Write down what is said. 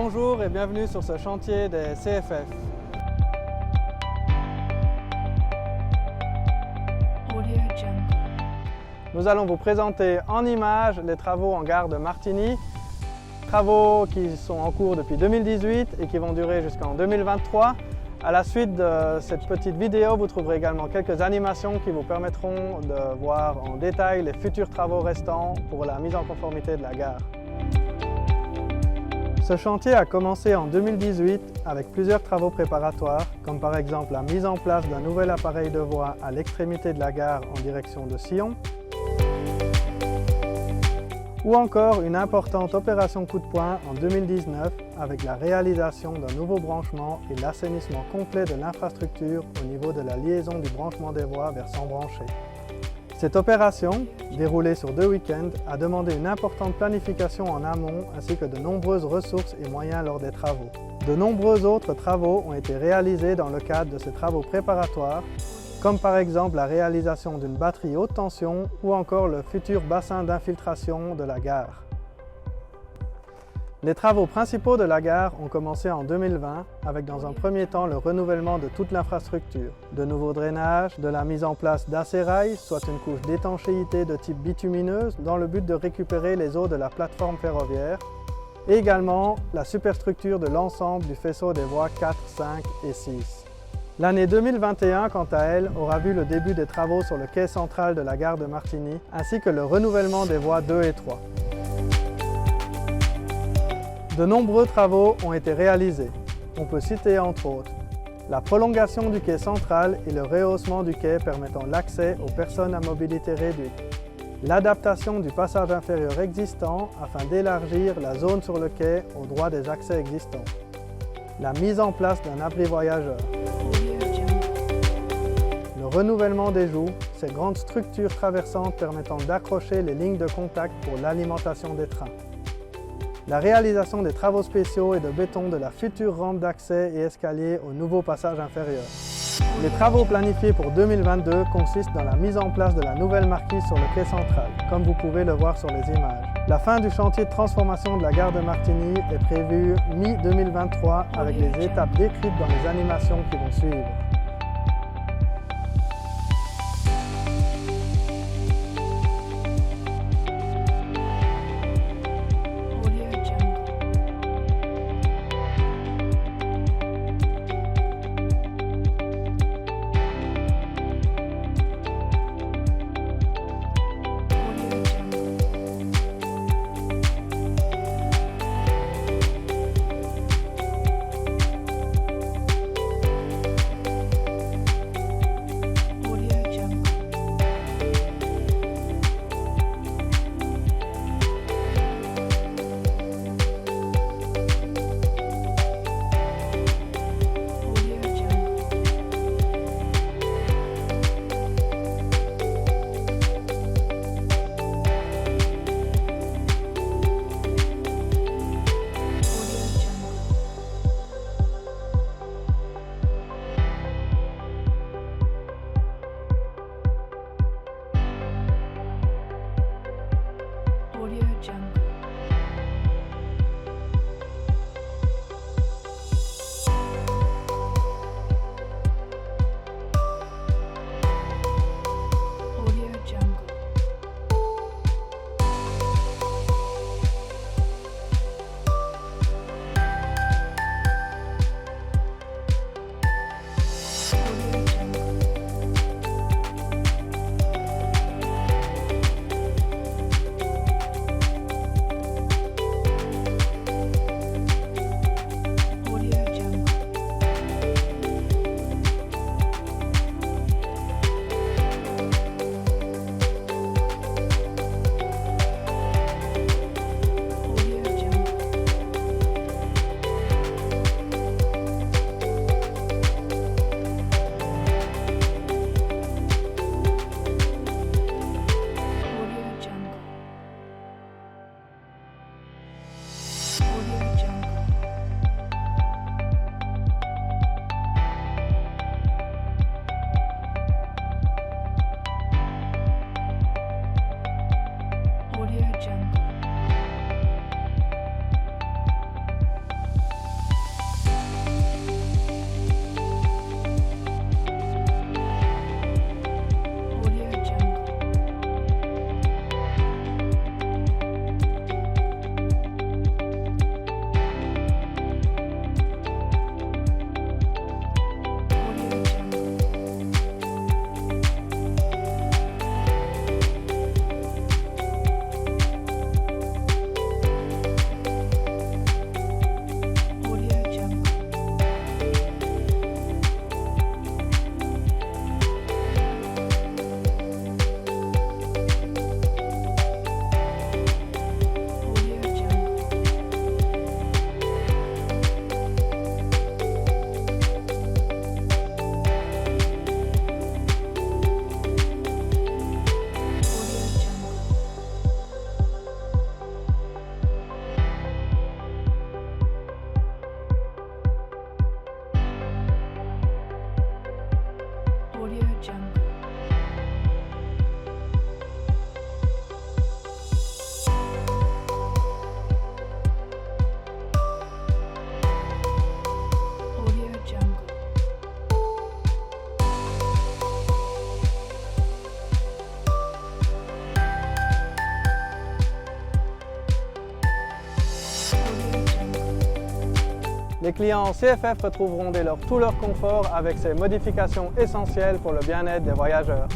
Bonjour et bienvenue sur ce chantier des CFF. Nous allons vous présenter en images les travaux en gare de Martigny. Travaux qui sont en cours depuis 2018 et qui vont durer jusqu'en 2023. À la suite de cette petite vidéo, vous trouverez également quelques animations qui vous permettront de voir en détail les futurs travaux restants pour la mise en conformité de la gare. Ce chantier a commencé en 2018 avec plusieurs travaux préparatoires, comme par exemple la mise en place d'un nouvel appareil de voie à l'extrémité de la gare en direction de Sion, ou encore une importante opération coup de poing en 2019 avec la réalisation d'un nouveau branchement et l'assainissement complet de l'infrastructure au niveau de la liaison du branchement des voies vers Sambranché. Cette opération, déroulée sur 2 week-ends, a demandé une importante planification en amont ainsi que de nombreuses ressources et moyens lors des travaux. De nombreux autres travaux ont été réalisés dans le cadre de ces travaux préparatoires, comme par exemple la réalisation d'une batterie haute tension ou encore le futur bassin d'infiltration de la gare. Les travaux principaux de la gare ont commencé en 2020 avec dans un premier temps le renouvellement de toute l'infrastructure, de nouveaux drainages, de la mise en place d'acérail, soit une couche d'étanchéité de type bitumineuse dans le but de récupérer les eaux de la plateforme ferroviaire, et également la superstructure de l'ensemble du faisceau des voies 4, 5 et 6. L'année 2021, quant à elle, aura vu le début des travaux sur le quai central de la gare de Martigny, ainsi que le renouvellement des voies 2 et 3. De nombreux travaux ont été réalisés. On peut citer entre autres la prolongation du quai central et le rehaussement du quai permettant l'accès aux personnes à mobilité réduite, l'adaptation du passage inférieur existant afin d'élargir la zone sur le quai au droit des accès existants, la mise en place d'un abri voyageur, le renouvellement des joues, ces grandes structures traversantes permettant d'accrocher les lignes de contact pour l'alimentation des trains, la réalisation des travaux spéciaux et de béton de la future rampe d'accès et escalier au nouveau passage inférieur. Les travaux planifiés pour 2022 consistent dans la mise en place de la nouvelle marquise sur le quai central, comme vous pouvez le voir sur les images. La fin du chantier de transformation de la gare de Martigny est prévue mi-2023 avec les étapes décrites dans les animations qui vont suivre. Jungle. Audio Jungle. Audio Jungle. Les clients CFF retrouveront dès lors tout leur confort avec ces modifications essentielles pour le bien-être des voyageurs.